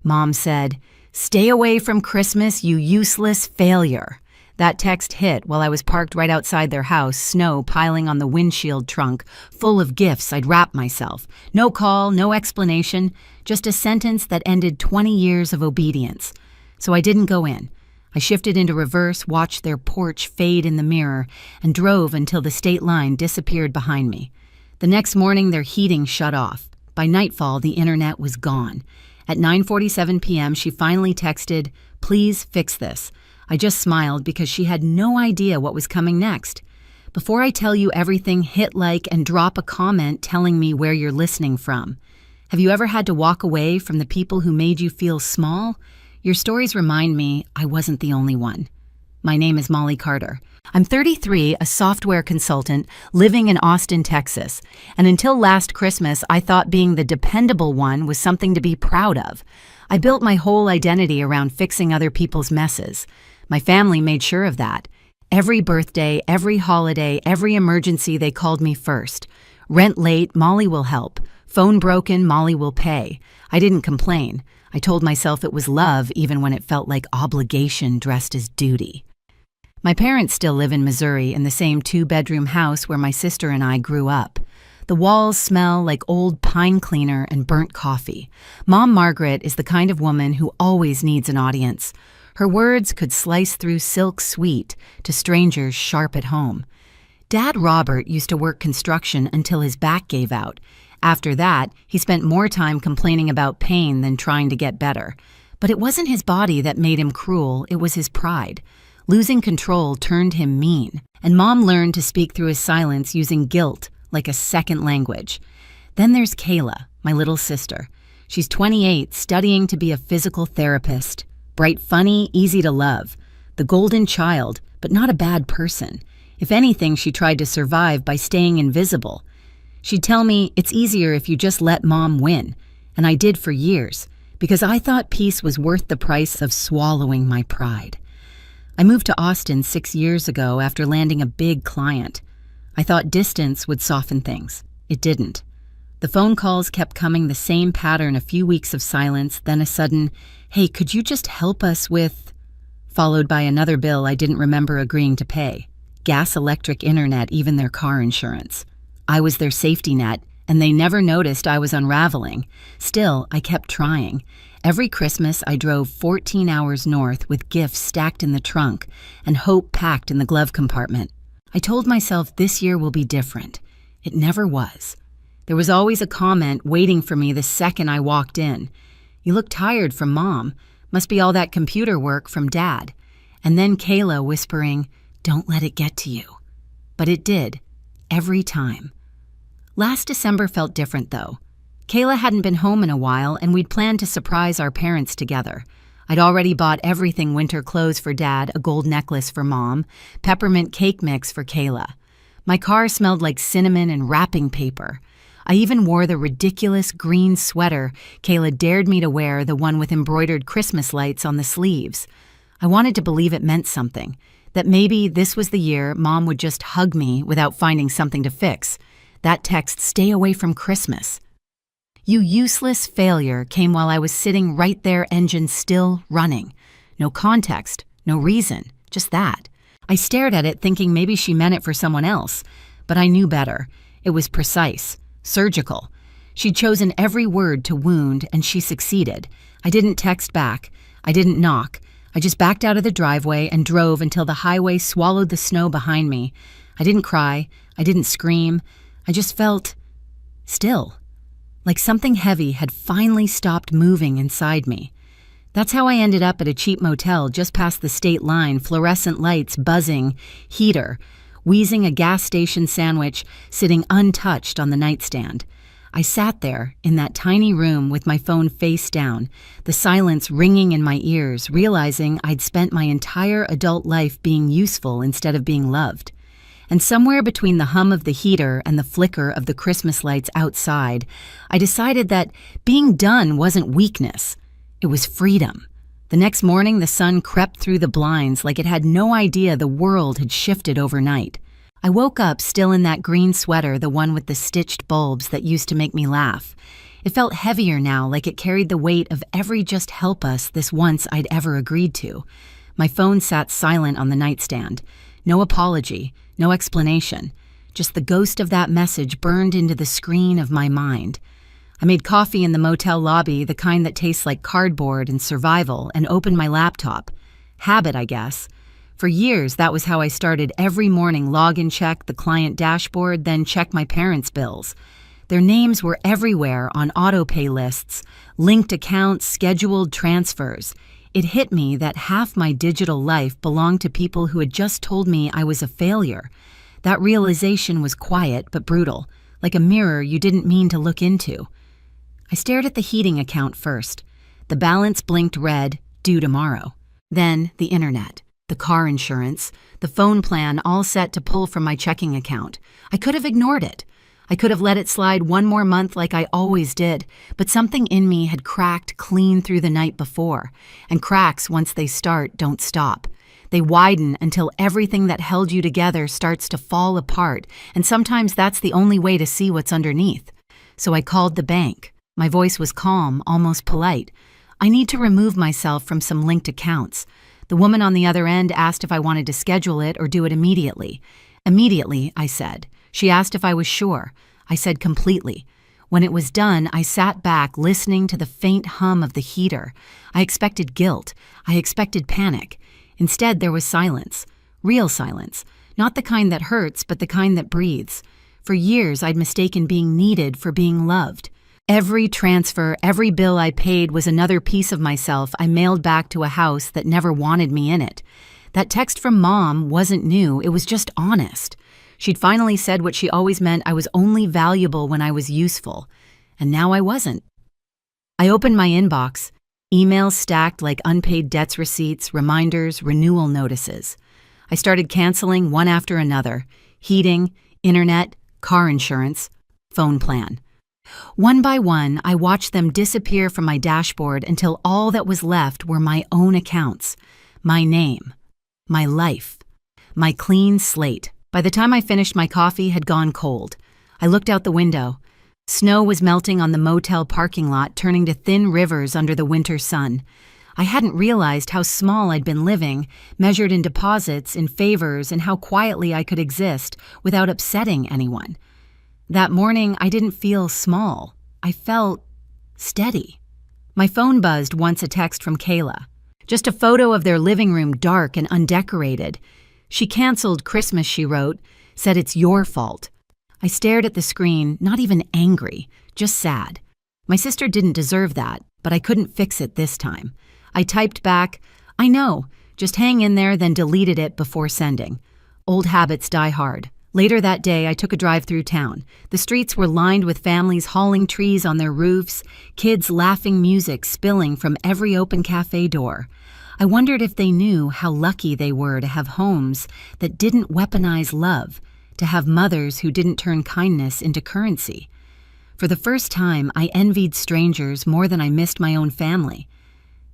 Mom said, "Stay away from Christmas, you useless failure." That text hit while I was parked right outside their house, snow piling on the windshield trunk, full of gifts I'd wrapped myself. No call, no explanation, just a sentence that ended 20 years of obedience. So I didn't go in. I shifted into reverse, watched their porch fade in the mirror, and drove until the state line disappeared behind me. The next morning, their heating shut off. By nightfall, the internet was gone. At 9:47 p.m., she finally texted, "Please fix this." I just smiled because she had no idea what was coming next. Before I tell you everything, hit like and drop a comment telling me where you're listening from. Have you ever had to walk away from the people who made you feel small? Your stories remind me I wasn't the only one. My name is Molly Carter. I'm 33, a software consultant living in Austin, Texas. And until last Christmas, I thought being the dependable one was something to be proud of. I built my whole identity around fixing other people's messes. My family made sure of that. Every birthday, every holiday, every emergency, they called me first. Rent late, Molly will help. Phone broken, Molly will pay. I didn't complain. I told myself it was love even when it felt like obligation dressed as duty. My parents still live in Missouri in the same 2-bedroom house where my sister and I grew up. The walls smell like old pine cleaner and burnt coffee. Mom Margaret is the kind of woman who always needs an audience. Her words could slice through silk sweet to strangers sharp at home. Dad Robert used to work construction until his back gave out. After that, he spent more time complaining about pain than trying to get better. But it wasn't his body that made him cruel, it was his pride. Losing control turned him mean, and Mom learned to speak through his silence using guilt like a second language. Then there's Kayla, my little sister. She's 28, studying to be a physical therapist. Bright, funny, easy to love. The golden child, but not a bad person. If anything, she tried to survive by staying invisible. She'd tell me, "It's easier if you just let Mom win." And I did for years, because I thought peace was worth the price of swallowing my pride. I moved to Austin 6 years ago after landing a big client. I thought distance would soften things. It didn't. The phone calls kept coming, the same pattern, a few weeks of silence, then a sudden, "Hey, could you just help us with..." Followed by another bill I didn't remember agreeing to pay. Gas, electric, internet, even their car insurance. I was their safety net, and they never noticed I was unraveling. Still, I kept trying. Every Christmas, I drove 14 hours north with gifts stacked in the trunk and hope packed in the glove compartment. I told myself this year will be different. It never was. There was always a comment waiting for me the second I walked in. "You look tired from Mom. Must be all that computer work from Dad." And then Kayla whispering, "Don't let it get to you." But it did, every time. Last December felt different, though. Kayla hadn't been home in a while, and we'd planned to surprise our parents together. I'd already bought everything winter clothes for Dad, a gold necklace for Mom, peppermint cake mix for Kayla. My car smelled like cinnamon and wrapping paper. I even wore the ridiculous green sweater Kayla dared me to wear, the one with embroidered Christmas lights on the sleeves. I wanted to believe it meant something, that maybe this was the year Mom would just hug me without finding something to fix. That text, "Stay away from Christmas." "You useless failure," came while I was sitting right there, engine still running. No context, no reason, just that. I stared at it thinking maybe she meant it for someone else, but I knew better. It was precise, surgical. She'd chosen every word to wound, and she succeeded. I didn't text back. I didn't knock. I just backed out of the driveway and drove until the highway swallowed the snow behind me. I didn't cry. I didn't scream. I just felt still. Like something heavy had finally stopped moving inside me. That's how I ended up at a cheap motel just past the state line, fluorescent lights buzzing, heater, wheezing a gas station sandwich sitting untouched on the nightstand. I sat there in that tiny room with my phone face down, the silence ringing in my ears, realizing I'd spent my entire adult life being useful instead of being loved. And somewhere between the hum of the heater and the flicker of the Christmas lights outside, I decided that being done wasn't weakness. It was freedom. The next morning, the sun crept through the blinds like it had no idea the world had shifted overnight. I woke up still in that green sweater, the one with the stitched bulbs that used to make me laugh. It felt heavier now, like it carried the weight of every "just help us" this once I'd ever agreed to. My phone sat silent on the nightstand. No apology, no explanation. Just the ghost of that message burned into the screen of my mind. I made coffee in the motel lobby, the kind that tastes like cardboard and survival, and opened my laptop. Habit, I guess. For years, that was how I started every morning. Log and check the client dashboard, then check my parents' bills. Their names were everywhere on auto-pay lists, linked accounts, scheduled transfers. It hit me that half my digital life belonged to people who had just told me I was a failure. That realization was quiet but brutal, like a mirror you didn't mean to look into. I stared at the heating account first. The balance blinked red, due tomorrow. Then the internet, the car insurance, the phone plan all set to pull from my checking account. I could have ignored it. I could have let it slide one more month like I always did, but something in me had cracked clean through the night before. And cracks, once they start, don't stop. They widen until everything that held you together starts to fall apart, and sometimes that's the only way to see what's underneath. So I called the bank. My voice was calm, almost polite. I need to remove myself from some linked accounts. The woman on the other end asked if I wanted to schedule it or do it immediately. Immediately, I said. She asked if I was sure. I said completely. When it was done, I sat back, listening to the faint hum of the heater. I expected guilt. I expected panic. Instead, there was silence. Real silence. Not the kind that hurts, but the kind that breathes. For years, I'd mistaken being needed for being loved. Every transfer, every bill I paid was another piece of myself I mailed back to a house that never wanted me in it. That text from Mom wasn't new, it was just honest. She'd finally said what she always meant: I was only valuable when I was useful. And now I wasn't. I opened my inbox. Emails stacked like unpaid debts receipts, reminders, renewal notices. I started canceling one after another: heating, internet, car insurance, phone plan. One by one, I watched them disappear from my dashboard until all that was left were my own accounts, my name, my life, my clean slate. By the time I finished, my coffee had gone cold. I looked out the window. Snow was melting on the motel parking lot, turning to thin rivers under the winter sun. I hadn't realized how small I'd been living, measured in deposits, in favors, and how quietly I could exist without upsetting anyone. That morning, I didn't feel small. I felt steady. My phone buzzed once, a text from Kayla. Just a photo of their living room, dark and undecorated. She canceled Christmas, she wrote, said it's your fault. I stared at the screen, not even angry, just sad. My sister didn't deserve that, but I couldn't fix it this time. I typed back, I know, just hang in there, then deleted it before sending. Old habits die hard. Later that day, I took a drive through town. The streets were lined with families hauling trees on their roofs, kids laughing, music spilling from every open cafe door. I wondered if they knew how lucky they were to have homes that didn't weaponize love, to have mothers who didn't turn kindness into currency. For the first time, I envied strangers more than I missed my own family.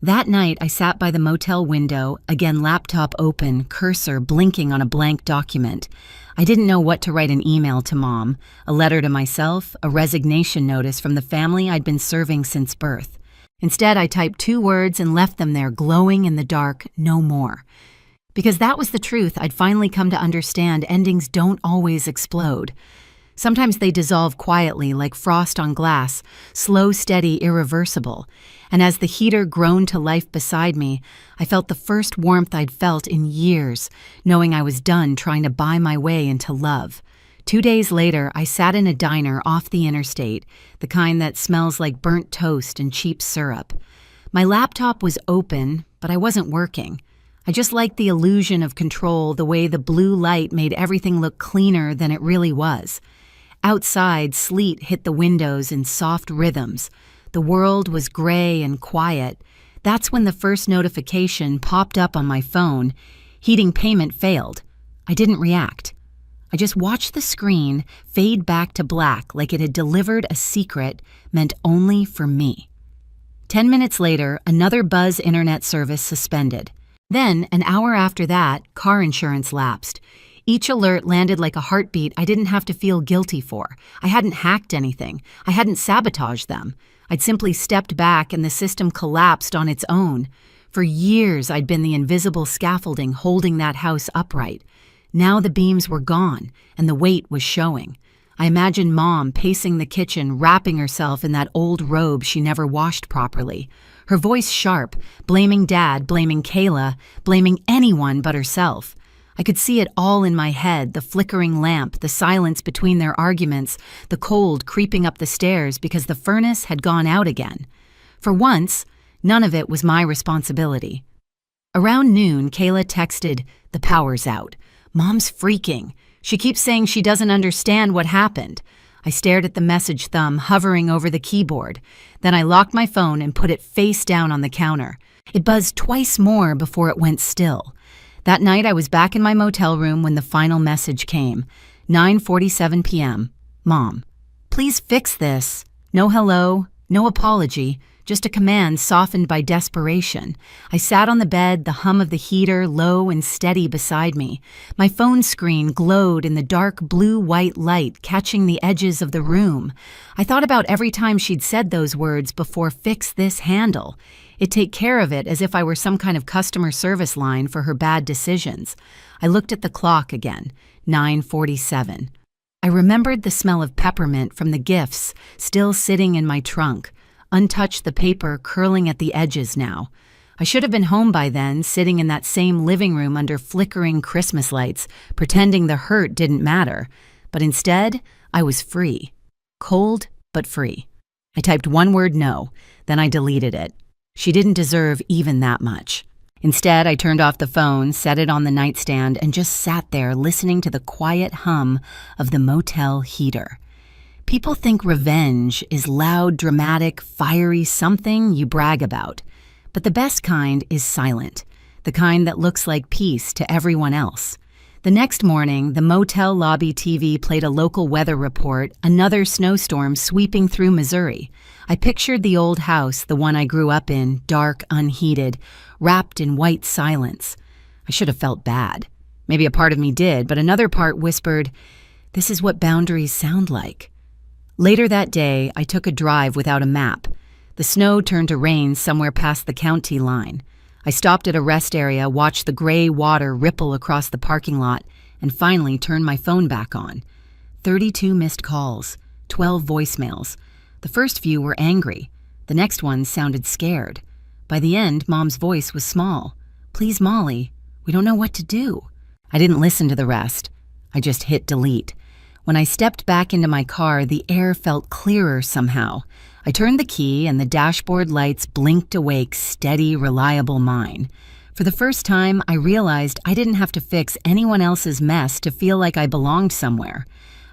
That night, I sat by the motel window, again laptop open, cursor blinking on a blank document. I didn't know what to write: an email to Mom, a letter to myself, a resignation notice from the family I'd been serving since birth. Instead, I typed 2 words and left them there, glowing in the dark: no more. Because that was the truth I'd finally come to understand: endings don't always explode. Sometimes they dissolve quietly, like frost on glass, slow, steady, irreversible. And as the heater groaned to life beside me, I felt the first warmth I'd felt in years, knowing I was done trying to buy my way into love. 2 days later, I sat in a diner off the interstate, the kind that smells like burnt toast and cheap syrup. My laptop was open, but I wasn't working. I just liked the illusion of control, the way the blue light made everything look cleaner than it really was. Outside, sleet hit the windows in soft rhythms. The world was gray and quiet. That's when the first notification popped up on my phone. Heating payment failed. I didn't react. I just watched the screen fade back to black, like it had delivered a secret meant only for me. 10 minutes later, another Buzz internet service suspended. Then, an hour after that, car insurance lapsed. Each alert landed like a heartbeat I didn't have to feel guilty for. I hadn't hacked anything. I hadn't sabotaged them. I'd simply stepped back and the system collapsed on its own. For years, I'd been the invisible scaffolding holding that house upright. Now the beams were gone, and the weight was showing. I imagined Mom pacing the kitchen, wrapping herself in that old robe she never washed properly. Her voice sharp, blaming Dad, blaming Kayla, blaming anyone but herself. I could see it all in my head, the flickering lamp, the silence between their arguments, the cold creeping up the stairs because the furnace had gone out again. For once, none of it was my responsibility. Around noon, Kayla texted, "The power's out. Mom's freaking. She keeps saying she doesn't understand what happened." I stared at the message thumb hovering over the keyboard. Then I locked my phone and put it face down on the counter. It buzzed twice more before it went still. That night, I was back in my motel room when the final message came. 9:47 p.m. Mom, please fix this. No hello, no apology, just a command softened by desperation. I sat on the bed, the hum of the heater low and steady beside me. My phone screen glowed in the dark blue-white light catching the edges of the room. I thought about every time she'd said those words before "fix this handle." It'd take care of it as if I were some kind of customer service line for her bad decisions. I looked at the clock again, 9:47. I remembered the smell of peppermint from the gifts still sitting in my trunk, untouched the paper curling at the edges now. I should have been home by then, sitting in that same living room under flickering Christmas lights, pretending the hurt didn't matter. But instead, I was free. Cold, but free. I typed one word no, then I deleted it. She didn't deserve even that much. Instead, I turned off the phone, set it on the nightstand, and just sat there listening to the quiet hum of the motel heater. People think revenge is loud, dramatic, fiery something you brag about. But the best kind is silent, the kind that looks like peace to everyone else. The next morning, the motel lobby TV played a local weather report, another snowstorm sweeping through Missouri. I pictured the old house, the one I grew up in, dark, unheated, wrapped in white silence. I should have felt bad. Maybe a part of me did, but another part whispered, "This is what boundaries sound like." Later that day, I took a drive without a map. The snow turned to rain somewhere past the county line. I stopped at a rest area, watched the gray water ripple across the parking lot, and finally turned my phone back on. 32 missed calls, 12 voicemails. The first few were angry. The next ones sounded scared. By the end, Mom's voice was small. "Please, Molly, we don't know what to do." I didn't listen to the rest. I just hit delete. When I stepped back into my car, the air felt clearer somehow. I turned the key and the dashboard lights blinked awake, steady, reliable mine. For the first time, I realized I didn't have to fix anyone else's mess to feel like I belonged somewhere.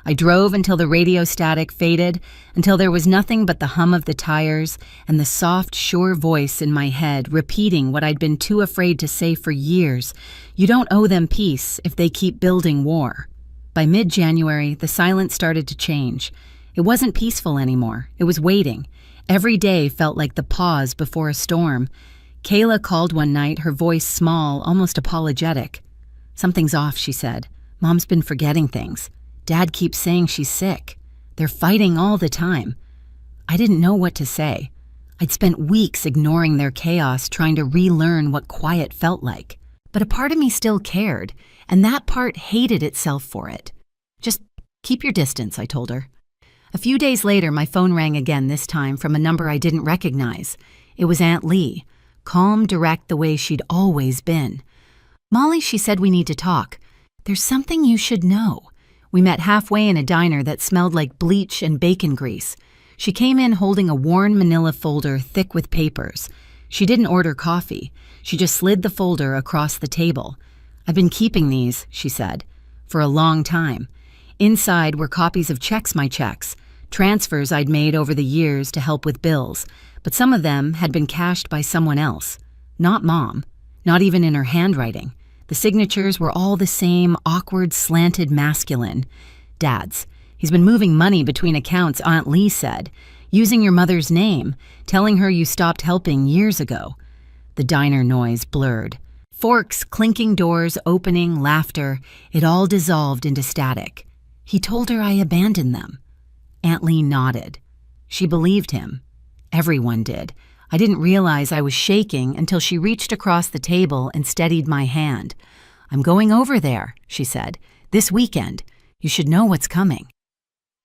I drove until the radio static faded, until there was nothing but the hum of the tires and the soft, sure voice in my head repeating what I'd been too afraid to say for years. You don't owe them peace if they keep building war. By mid-January, the silence started to change. It wasn't peaceful anymore. It was waiting. Every day felt like the pause before a storm. Kayla called one night, her voice small, almost apologetic. "Something's off," she said. "Mom's been forgetting things. Dad keeps saying she's sick. They're fighting all the time." I didn't know what to say. I'd spent weeks ignoring their chaos, trying to relearn what quiet felt like. But a part of me still cared, and that part hated itself for it. "Just keep your distance," I told her. A few days later, my phone rang again, this time from a number I didn't recognize. It was Aunt Lee, calm, direct the way she'd always been. "Molly," she said, "we need to talk. There's something you should know." We met halfway in a diner that smelled like bleach and bacon grease. She came in holding a worn manila folder thick with papers. She didn't order coffee. She just slid the folder across the table. "I've been keeping these," she said, "for a long time." Inside were copies of my checks, transfers I'd made over the years to help with bills, but some of them had been cashed by someone else. Not Mom, not even in her handwriting. The signatures were all the same, awkward, slanted masculine. Dad's. "He's been moving money between accounts," Aunt Lee said, "using your mother's name, telling her you stopped helping years ago." The diner noise blurred. Forks, clinking doors, opening, laughter, it all dissolved into static. He told her I abandoned them. Aunt Lee nodded. She believed him. Everyone did. I didn't realize I was shaking until she reached across the table and steadied my hand. "I'm going over there," she said. "This weekend. You should know what's coming."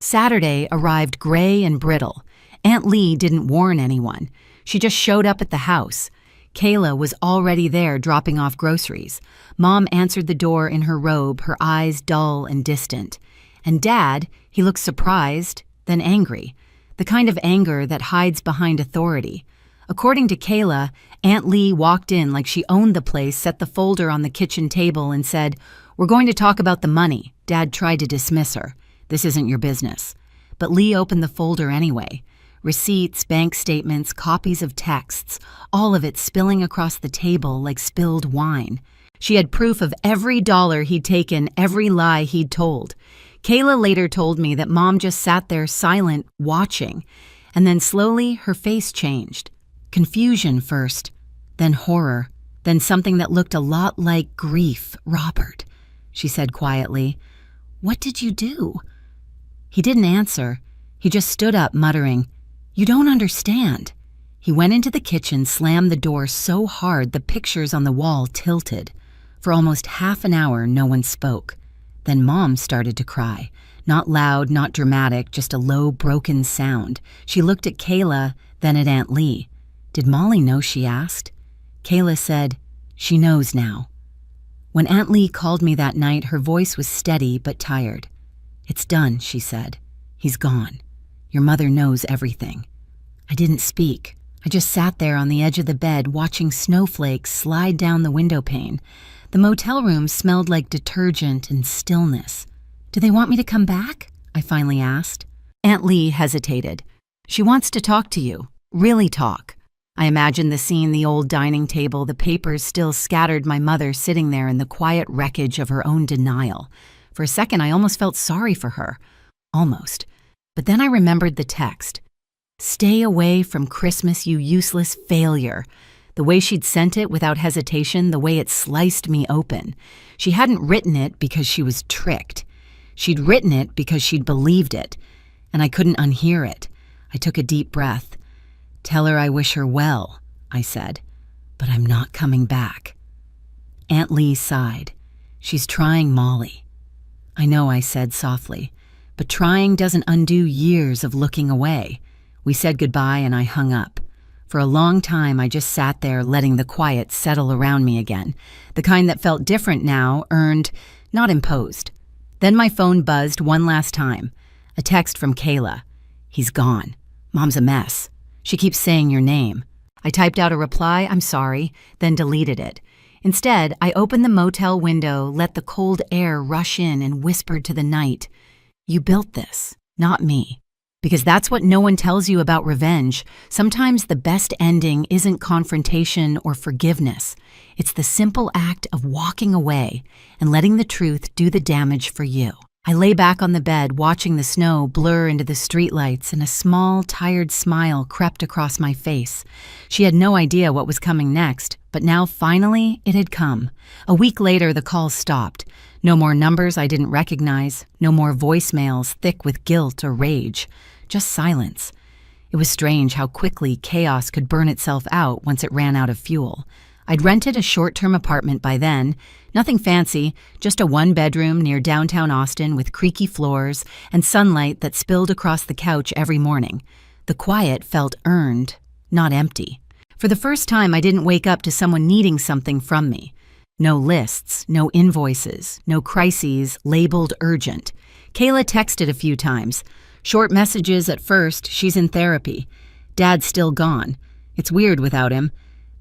Saturday arrived gray and brittle. Aunt Lee didn't warn anyone. She just showed up at the house. Kayla was already there dropping off groceries. Mom answered the door in her robe, her eyes dull and distant. And Dad, he looked surprised, then angry. The kind of anger that hides behind authority. According to Kayla, Aunt Lee walked in like she owned the place, set the folder on the kitchen table and said, "We're going to talk about the money." Dad tried to dismiss her. "This isn't your business." But Lee opened the folder anyway. Receipts, bank statements, copies of texts, all of it spilling across the table like spilled wine. She had proof of every dollar he'd taken, every lie he'd told. Kayla later told me that Mom just sat there silent, watching, and then slowly her face changed. Confusion first, then horror, then something that looked a lot like grief. "Robert," she said quietly, "what did you do?" He didn't answer. He just stood up, muttering, "You don't understand." He went into the kitchen, slammed the door so hard the pictures on the wall tilted. For almost half an hour, no one spoke. Then Mom started to cry. Not loud, not dramatic, just a low, broken sound. She looked at Kayla, then at Aunt Lee. "Did Molly know?" she asked. Kayla said, "She knows now." When Aunt Lee called me that night, her voice was steady but tired. "It's done," she said. "He's gone. Your mother knows everything." I didn't speak. I just sat there on the edge of the bed watching snowflakes slide down the window pane. The motel room smelled like detergent and stillness. "Do they want me to come back?" I finally asked. Aunt Lee hesitated. "She wants to talk to you. Really talk." I imagined the scene, the old dining table, the papers still scattered, my mother sitting there in the quiet wreckage of her own denial. For a second, I almost felt sorry for her. Almost. But then I remembered the text. "Stay away from Christmas, you useless failure." The way she'd sent it without hesitation, the way it sliced me open. She hadn't written it because she was tricked. She'd written it because she'd believed it, and I couldn't unhear it. I took a deep breath. "Tell her I wish her well," I said, "but I'm not coming back." Aunt Lee sighed. "She's trying, Molly." "I know," I said softly, "but trying doesn't undo years of looking away." We said goodbye and I hung up. For a long time, I just sat there letting the quiet settle around me again. The kind that felt different now, earned, not imposed. Then my phone buzzed one last time. A text from Kayla. "He's gone. Mom's a mess. She keeps saying your name." I typed out a reply, "I'm sorry," then deleted it. Instead, I opened the motel window, let the cold air rush in and whispered to the night, "You built this, not me." Because that's what no one tells you about revenge. Sometimes the best ending isn't confrontation or forgiveness. It's the simple act of walking away and letting the truth do the damage for you. I lay back on the bed, watching the snow blur into the streetlights, and a small, tired smile crept across my face. She had no idea what was coming next, but now finally it had come. A week later, the calls stopped. No more numbers I didn't recognize, no more voicemails thick with guilt or rage. Just silence. It was strange how quickly chaos could burn itself out once it ran out of fuel. I'd rented a short-term apartment by then, nothing fancy, just a one-bedroom near downtown Austin with creaky floors and sunlight that spilled across the couch every morning. The quiet felt earned, not empty. For the first time, I didn't wake up to someone needing something from me. No lists, no invoices, no crises labeled urgent. Kayla texted a few times. Short messages at first, "She's in therapy." "Dad's still gone. It's weird without him."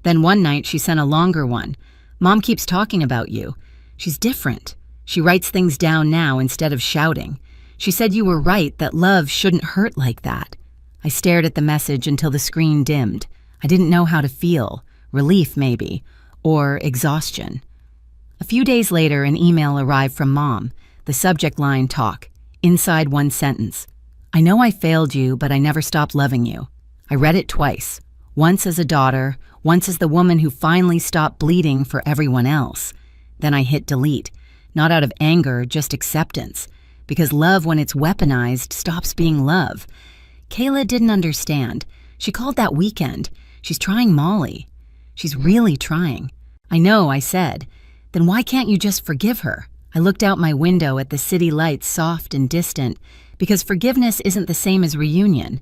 Then one night she sent a longer one. "Mom keeps talking about you. She's different. She writes things down now instead of shouting. She said you were right, that love shouldn't hurt like that." I stared at the message until the screen dimmed. I didn't know how to feel. Relief, maybe. Or exhaustion. A few days later, an email arrived from Mom. The subject line, "Talk." Inside one sentence. "I know I failed you, but I never stopped loving you." I read it twice. Once as a daughter, once as the woman who finally stopped bleeding for everyone else. Then I hit delete, not out of anger, just acceptance. Because love, when it's weaponized, stops being love. Kayla didn't understand. She called that weekend. She's trying Molly. She's really trying. I know, I said. Then why can't you just forgive her? I looked out my window at the city lights, soft and distant, because forgiveness isn't the same as reunion.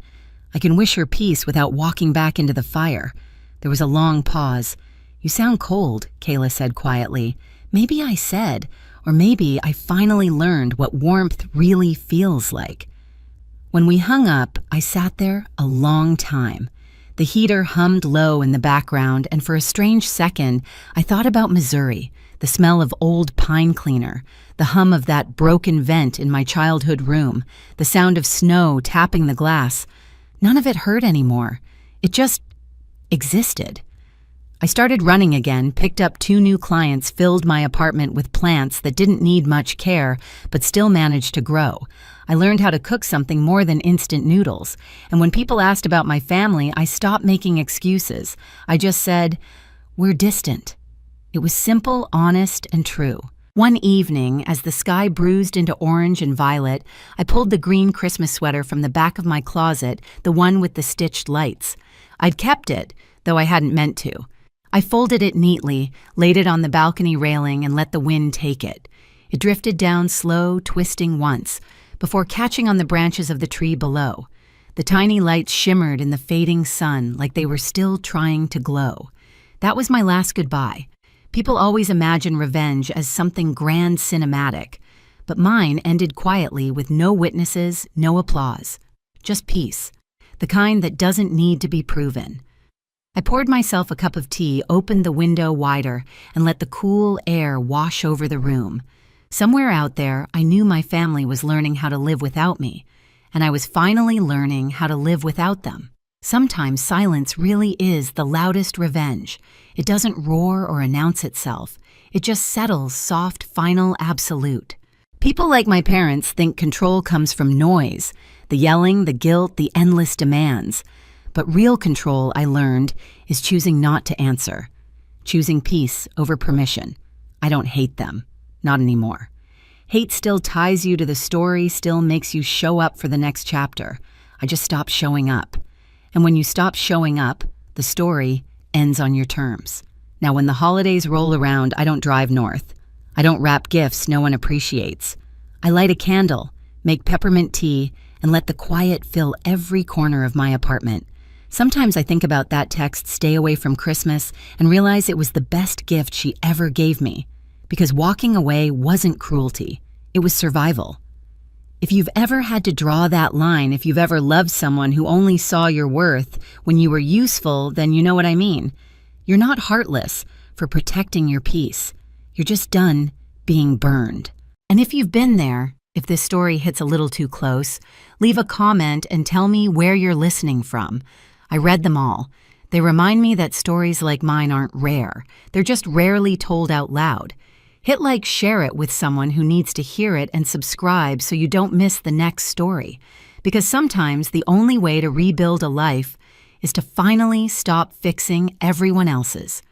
I can wish her peace without walking back into the fire. There was a long pause. You sound cold, Kayla said quietly. Maybe I said, or maybe I finally learned what warmth really feels like. When we hung up, I sat there a long time. The heater hummed low in the background, and for a strange second, I thought about Missouri, the smell of old pine cleaner, the hum of that broken vent in my childhood room, the sound of snow tapping the glass. None of it hurt anymore. It just existed. I started running again, picked up 2 new clients, filled my apartment with plants that didn't need much care, but still managed to grow. I learned how to cook something more than instant noodles, and when people asked about my family, I stopped making excuses. I just said, "We're distant." It was simple, honest, and true. One evening, as the sky bruised into orange and violet, I pulled the green Christmas sweater from the back of my closet, the one with the stitched lights. I'd kept it, though I hadn't meant to. I folded it neatly, laid it on the balcony railing, and let the wind take it. It drifted down slow, twisting once, before catching on the branches of the tree below. The tiny lights shimmered in the fading sun like they were still trying to glow. That was my last goodbye. People always imagine revenge as something grand cinematic, but mine ended quietly with no witnesses, no applause. Just peace, the kind that doesn't need to be proven. I poured myself a cup of tea, opened the window wider, and let the cool air wash over the room. Somewhere out there, I knew my family was learning how to live without me, and I was finally learning how to live without them. Sometimes silence really is the loudest revenge. It doesn't roar or announce itself. It just settles, soft, final, absolute. People like my parents think control comes from noise, the yelling, the guilt, the endless demands. But real control, I learned, is choosing not to answer. Choosing peace over permission. I don't hate them. Not anymore. Hate still ties you to the story, still makes you show up for the next chapter. I just stopped showing up. And when you stop showing up, the story ends on your terms. Now, when the holidays roll around, I don't drive north. I don't wrap gifts no one appreciates. I light a candle, make peppermint tea, and let the quiet fill every corner of my apartment. Sometimes I think about that text, "Stay away from Christmas," and realize it was the best gift she ever gave me. Because walking away wasn't cruelty. It was survival. If you've ever had to draw that line, if you've ever loved someone who only saw your worth when you were useful, then you know what I mean. You're not heartless for protecting your peace. You're just done being burned. And if you've been there, if this story hits a little too close, leave a comment and tell me where you're listening from. I read them all. They remind me that stories like mine aren't rare. They're just rarely told out loud. Hit like, share it with someone who needs to hear it, and subscribe so you don't miss the next story. Because sometimes the only way to rebuild a life is to finally stop fixing everyone else's.